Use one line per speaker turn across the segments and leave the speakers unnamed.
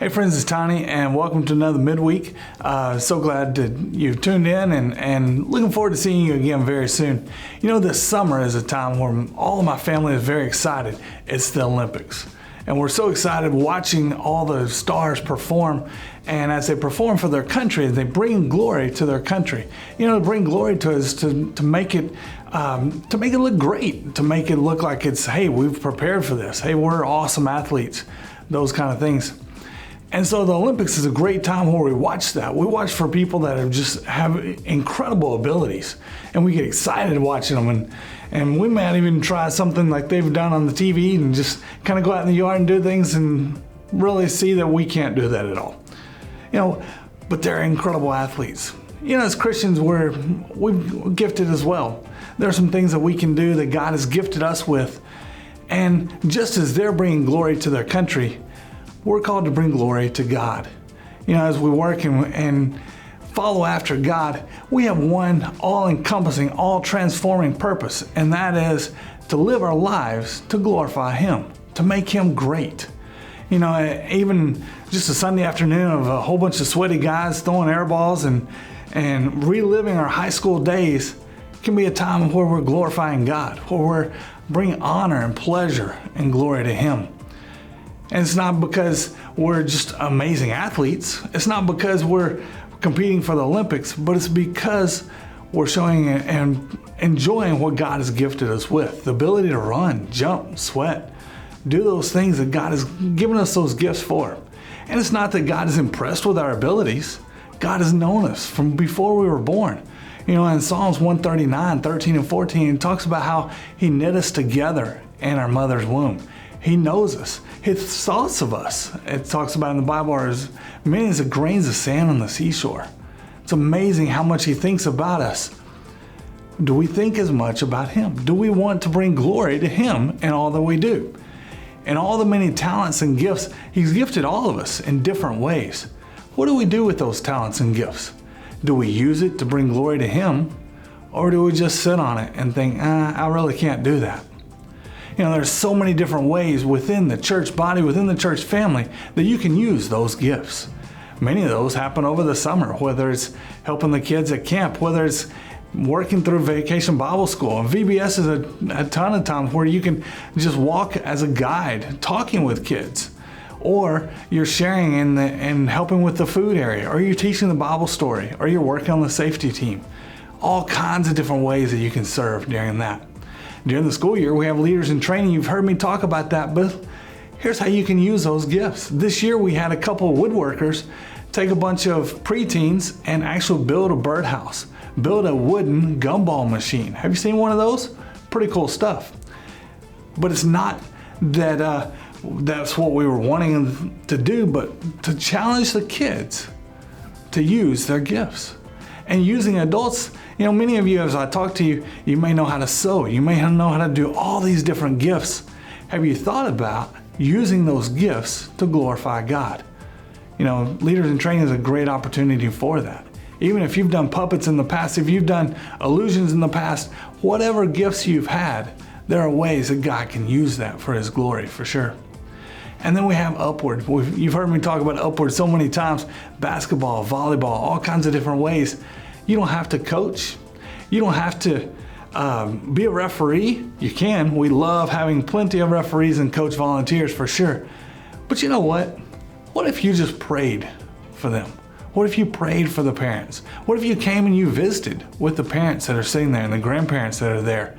Hey friends, it's Tony and welcome to another midweek. So glad that you've tuned in and looking forward to seeing you again very soon. You know, this summer is a time where all of my family is very excited. It's the Olympics. And we're so excited watching all the stars perform. And as they perform for their country, they bring glory to their country. You know, to bring glory to us, to make it look great, to make it look like it's, hey, we've prepared for this. Hey, we're awesome athletes, those kind of things. And so the Olympics is a great time where we watch that. We watch for people that have incredible abilities, and we get excited watching them. And we might even try something like they've done on the TV and just kind of go out in the yard and do things and really see that we can't do that at all. You know, but they're incredible athletes. You know, as Christians, we're gifted as well. There are some things that we can do that God has gifted us with. And just as they're bringing glory to their country, we're called to bring glory to God. You know, as we work and follow after God, we have one all-encompassing, all-transforming purpose, and that is to live our lives to glorify Him, to make Him great. You know, even just a Sunday afternoon of a whole bunch of sweaty guys throwing air balls and reliving our high school days can be a time where we're glorifying God, where we're bringing honor and pleasure and glory to Him. And it's not because we're just amazing athletes. It's not because we're competing for the Olympics, but it's because we're showing and enjoying what God has gifted us with. The ability to run, jump, sweat, do those things that God has given us those gifts for. And it's not that God is impressed with our abilities. God has known us from before we were born. You know, in Psalms 139, 13 and 14, it talks about how He knit us together in our mother's womb. He knows us. His thoughts of us, it talks about in the Bible, are as many as the grains of sand on the seashore. It's amazing how much He thinks about us. Do we think as much about Him? Do we want to bring glory to Him in all that we do? And all the many talents and gifts, He's gifted all of us in different ways. What do we do with those talents and gifts? Do we use it to bring glory to Him? Or do we just sit on it and think, I really can't do that? You know, there's so many different ways within the church body, within the church family, that you can use those gifts. Many of those happen over the summer, whether it's helping the kids at camp, whether it's working through Vacation Bible School. And VBS is a ton of times where you can just walk as a guide, talking with kids. Or you're sharing and helping with the food area, or you're teaching the Bible story, or you're working on the safety team. All kinds of different ways that you can serve during that. During the school year, we have leaders in training. You've heard me talk about that, but here's how you can use those gifts. This year, we had a couple of woodworkers take a bunch of preteens and actually build a birdhouse, build a wooden gumball machine. Have you seen one of those? Pretty cool stuff. But it's not that that's what we were wanting to do, but to challenge the kids to use their gifts. And using adults, you know, many of you, as I talk to you, you may know how to sew. You may know how to do all these different gifts. Have you thought about using those gifts to glorify God? You know, Leaders in Training is a great opportunity for that. Even if you've done puppets in the past, if you've done illusions in the past, whatever gifts you've had, there are ways that God can use that for His glory, for sure. And then we have Upward. You've heard me talk about Upward so many times. Basketball, volleyball, all kinds of different ways. You don't have to coach. You don't have to be a referee. You can. We love having plenty of referees and coach volunteers for sure. But you know what? What if you just prayed for them? What if you prayed for the parents? What if you came and you visited with the parents that are sitting there and the grandparents that are there,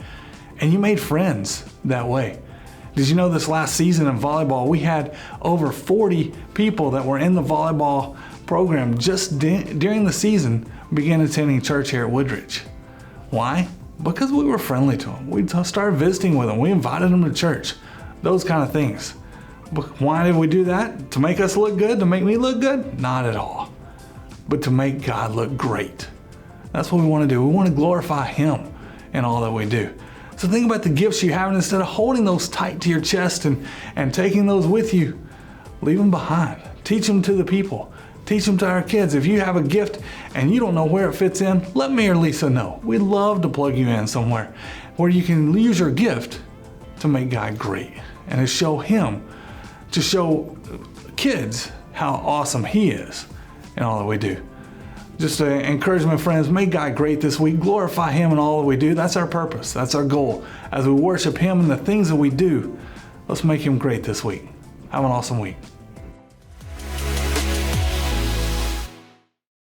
and you made friends that way? Did you know this last season of volleyball, we had over 40 people that were in the volleyball program just during the season began attending church here at Woodridge. Why? Because we were friendly to them. We started visiting with them. We invited them to church. Those kind of things. But why did we do that? To make us look good? To make me look good? Not at all. But to make God look great. That's what we want to do. We want to glorify Him in all that we do. So think about the gifts you have, and instead of holding those tight to your chest and taking those with you, leave them behind. Teach them to the people. Teach them to our kids. If you have a gift and you don't know where it fits in, let me or Lisa know. We'd love to plug you in somewhere where you can use your gift to make God great and to show Him, to show kids how awesome He is in all that we do. Just to encourage my friends, make God great this week. Glorify Him in all that we do. That's our purpose. That's our goal. As we worship Him in the things that we do, let's make Him great this week. Have an awesome week.